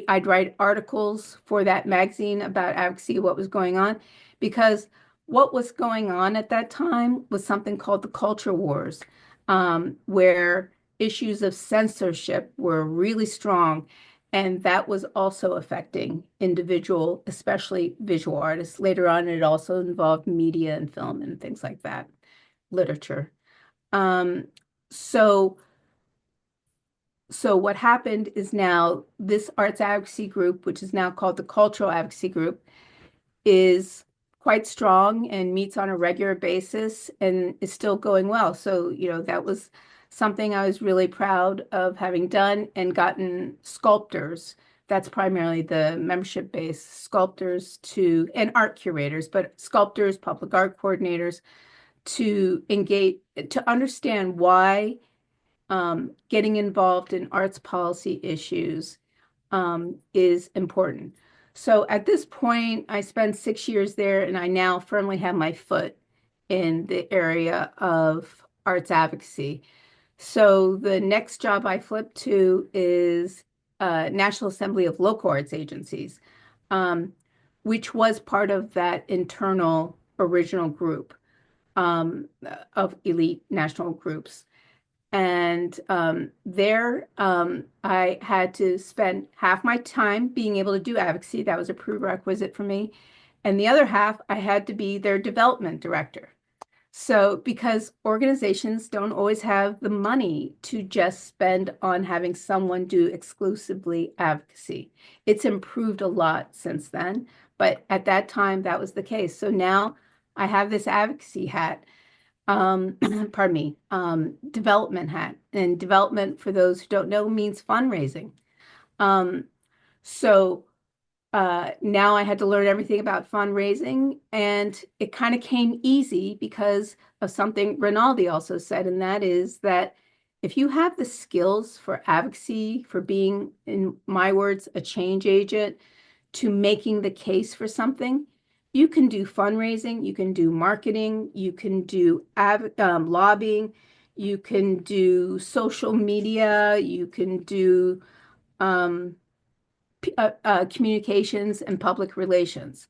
I'd write articles for that magazine about advocacy, what was going on, because what was going on at that time was something called the culture wars, where issues of censorship were really strong. And that was also affecting individual, especially visual artists. Later on, it also involved media and film and things like that, literature. Um, so, so what happened is now this arts advocacy group, which is now called the Cultural Advocacy Group, is quite strong and meets on a regular basis and is still going well. So, that was something I was really proud of having done and gotten sculptors. That's primarily the membership base, sculptors and art curators, but sculptors, public art coordinators to engage, to understand why getting involved in arts policy issues is important. So at this point, I spent 6 years there, and I now firmly have my foot in the area of arts advocacy. So the next job I flipped to is National Assembly of Local Arts Agencies, um, which was part of that internal original group of elite national groups. And there, I had to spend half my time being able to do advocacy. That was a prerequisite for me. And the other half, I had to be their development director. So, because organizations don't always have the money to just spend on having someone do exclusively advocacy. It's improved a lot since then, but at that time, that was the case. So now I have this advocacy hat, pardon me, development hat. And development, for those who don't know, means fundraising. Um, so now I had to learn everything about fundraising, and it kind of came easy because of something Reynaldi also said, and that is that if you have the skills for advocacy, for being, in my words, a change agent, to making the case for something, you can do fundraising, you can do marketing, you can do lobbying, you can do social media, you can do um, communications and public relations.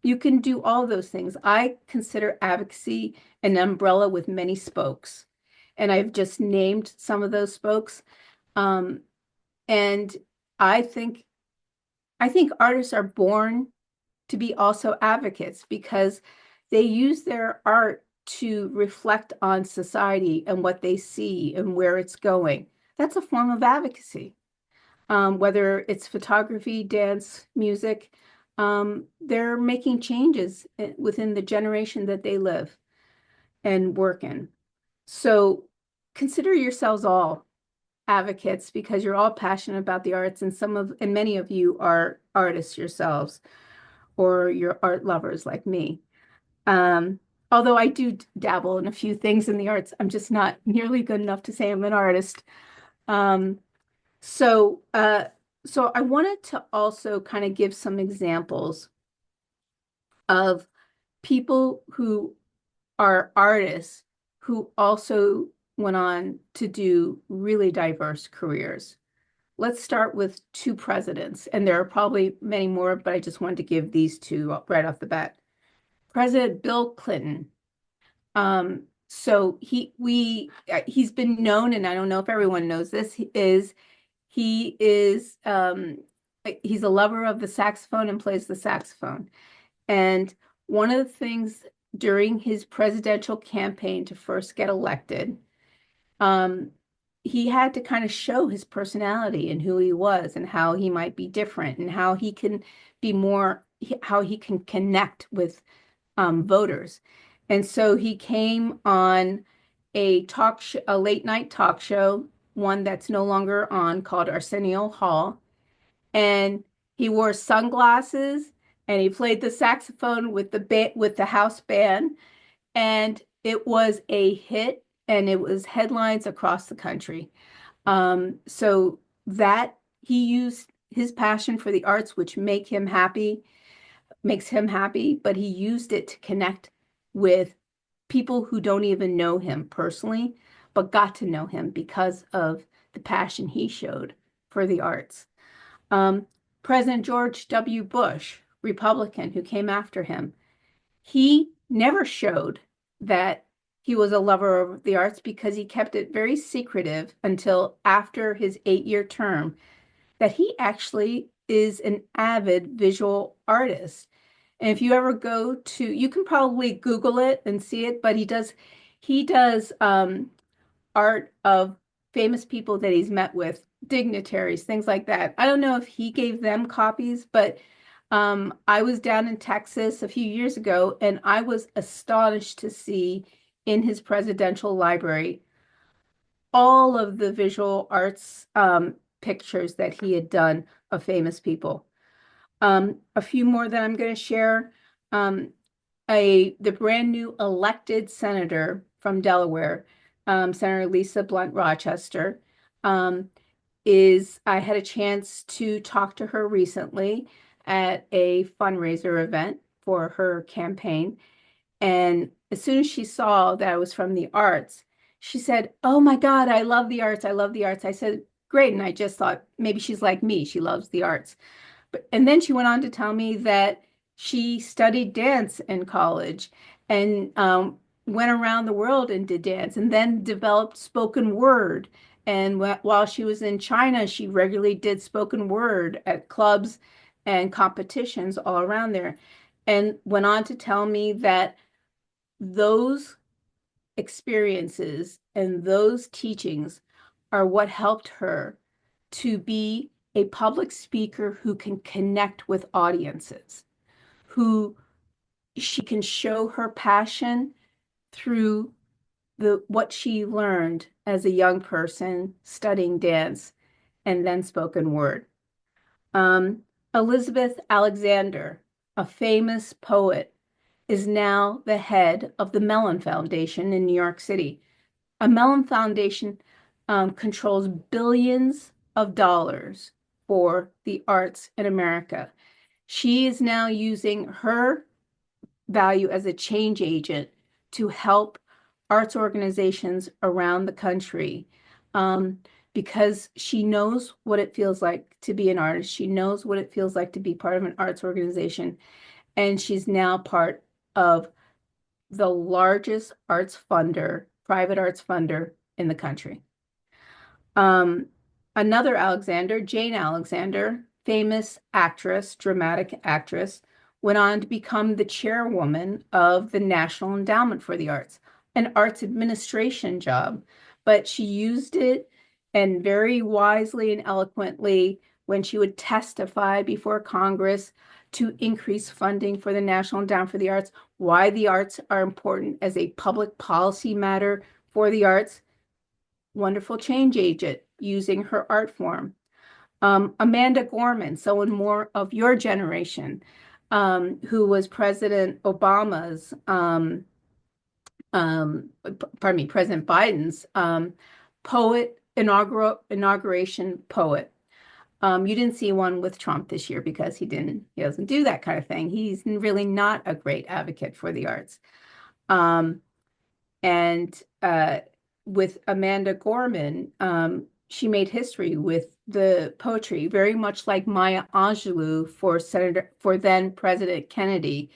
You can do all those things. I consider advocacy an umbrella with many spokes, and I've just named some of those spokes. Um, and I think artists are born to be also advocates because they use their art to reflect on society and what they see and where it's going. That's a form of advocacy. Whether it's photography, dance, music, they're making changes within the generation that they live and work in. So consider yourselves all advocates because you're all passionate about the arts, and many of you are artists yourselves or you're art lovers like me. Um, Although I do dabble in a few things in the arts, I'm just not nearly good enough to say I'm an artist. Um, so, uh, so I wanted to also kind of give some examples of people who are artists who also went on to do really diverse careers. Let's start with two presidents, and there are probably many more, but I just wanted to give these two right off the bat. President Bill Clinton. So he's been known, and I don't know if everyone knows this, he is he's a lover of the saxophone and plays the saxophone. And one of the things during his presidential campaign to first get elected, um, he had to kind of show his personality and who he was and how he might be different and how he can be more, how he can connect with voters. And so he came on a late night talk show, one that's no longer on, called Arsenio Hall. And he wore sunglasses and he played the saxophone with the house band. And it was a hit and it was headlines across the country. So that he used his passion for the arts, which makes him happy, but he used it to connect with people who don't even know him personally, but got to know him because of the passion he showed for the arts. Um, President George W. Bush, Republican, who came after him, he never showed that he was a lover of the arts because he kept it very secretive until after his 8-year term, that he actually is an avid visual artist. And if you ever go to, you can probably Google it and see it, but he does art of famous people that he's met with, dignitaries, things like that. I don't know if he gave them copies, but I was down in Texas a few years ago, and I was astonished to see in his presidential library all of the visual arts pictures that he had done of famous people. A few more that I'm going to share. Um, the brand new elected senator from Delaware, Senator Lisa Blunt Rochester, I had a chance to talk to her recently at a fundraiser event for her campaign. And as soon as she saw that I was from the arts, she said, "Oh my God, I love the arts. I love the arts." I said, "Great." And I just thought maybe she's like me. She loves the arts. And then she went on to tell me that she studied dance in college and went around the world and did dance and then developed spoken word. And while she was in China, she regularly did spoken word at clubs and competitions all around there. And went on to tell me that those experiences and those teachings are what helped her to be a public speaker who can connect with audiences, who she can show her passion through what she learned as a young person studying dance and then spoken word. Elizabeth Alexander, a famous poet, is now the head of the Mellon Foundation in New York City. A Mellon Foundation controls billions of dollars for the arts in America. She is now using her value as a change agent to help arts organizations around the country because she knows what it feels like to be an artist. She knows what it feels like to be part of an arts organization. and she's now part of the largest private arts funder in the country. Um, Another Alexander, Jane Alexander, famous actress, dramatic actress, went on to become the chairwoman of the National Endowment for the Arts, an arts administration job, but she used it and very wisely and eloquently when she would testify before Congress to increase funding for the National Endowment for the Arts, why the arts are important as a public policy matter for the arts. Wonderful change agent using her art form. Amanda Gorman, someone more of your generation, who was President Obama's, pardon me, President Biden's inauguration poet. You didn't see one with Trump this year because he doesn't do that kind of thing. He's really not a great advocate for the arts. And with Amanda Gorman, she made history with the poetry, very much like Maya Angelou for then President Kennedy.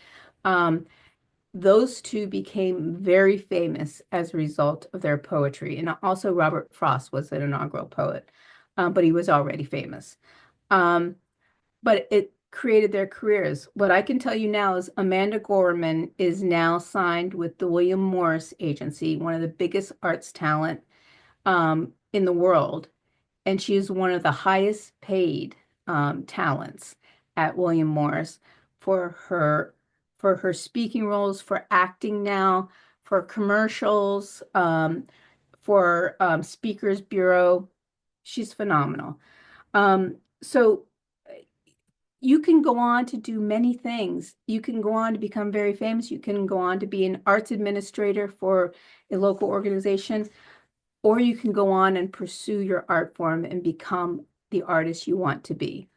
Those two became very famous as a result of their poetry. And also Robert Frost was an inaugural poet, but he was already famous. But it created their careers. What I can tell you now is Amanda Gorman is now signed with the William Morris Agency, one of the biggest arts talent in the world. And she is one of the highest paid talents at William Morris for her speaking roles, for acting now, for commercials, for Speakers Bureau. She's phenomenal. So you can go on to do many things. You can go on to become very famous. You can go on to be an arts administrator for a local organization, or you can go on and pursue your art form and become the artist you want to be.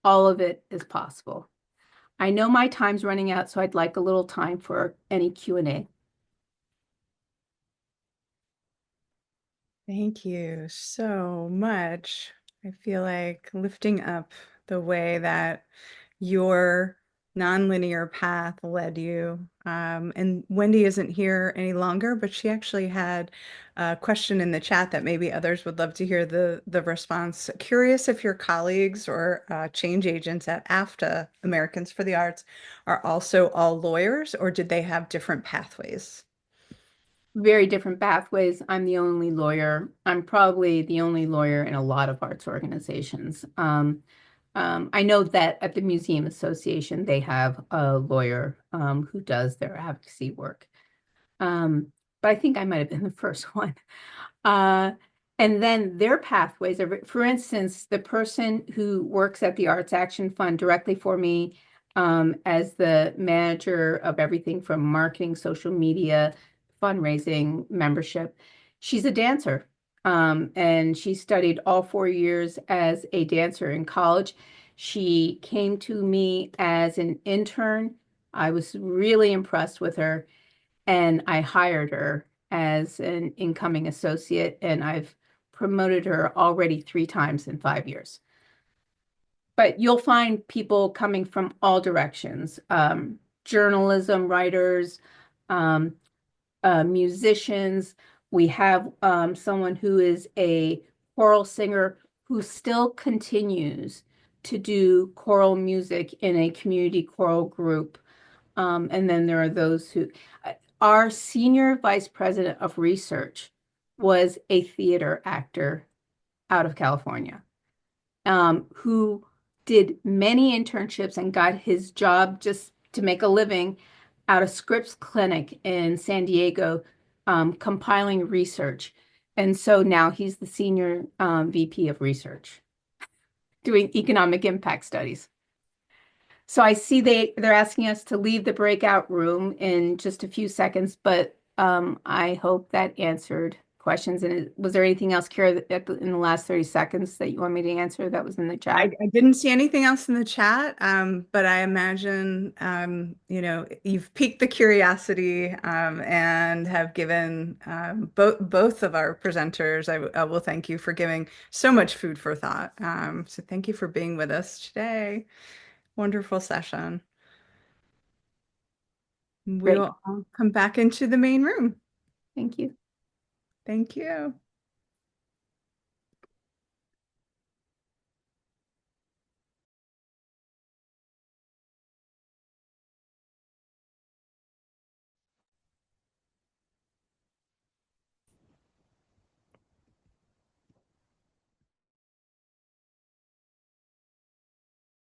All of it is possible. I know my time's running out, so I'd like a little time for any Q&A. Thank you so much. I feel like lifting up the way that your nonlinear path led you. And Wendy isn't here any longer, but she actually had a question in the chat that maybe others would love to hear the response. Curious if your colleagues or change agents at AFTA, Americans for the Arts, are also all lawyers, or did they have different pathways? Very different pathways. I'm the only lawyer. I'm probably the only lawyer in a lot of arts organizations. I know that at the Museum Association, they have a lawyer who does their advocacy work. But I think I might have been the first one. And then their pathways are, for instance, the person who works at the Arts Action Fund directly for me as the manager of everything from marketing, social media, fundraising, membership. She's a dancer. And she studied all 4 years as a dancer in college. She came to me as an intern. I was really impressed with her, and I hired her as an incoming associate, and I've promoted her already 3 times in 5 years. But you'll find people coming from all directions, journalism, writers, musicians. We have someone who is a choral singer who still continues to do choral music in a community choral group. And then there are those who, our senior vice president of research was a theater actor out of California, who did many internships and got his job just to make a living out of Scripps Clinic in San Diego, compiling research. And so now he's the senior VP of research, doing economic impact studies. So I see they're asking us to leave the breakout room in just a few seconds, but I hope that answered questions. And was there anything else, Kara, in the last 30 seconds that you want me to answer that was in the chat? I didn't see anything else in the chat, but I imagine you've piqued the curiosity and have given both of our presenters. I will thank you for giving so much food for thought. So thank you for being with us today. Wonderful session. We Great. will all come back into the main room. Thank you. Thank you.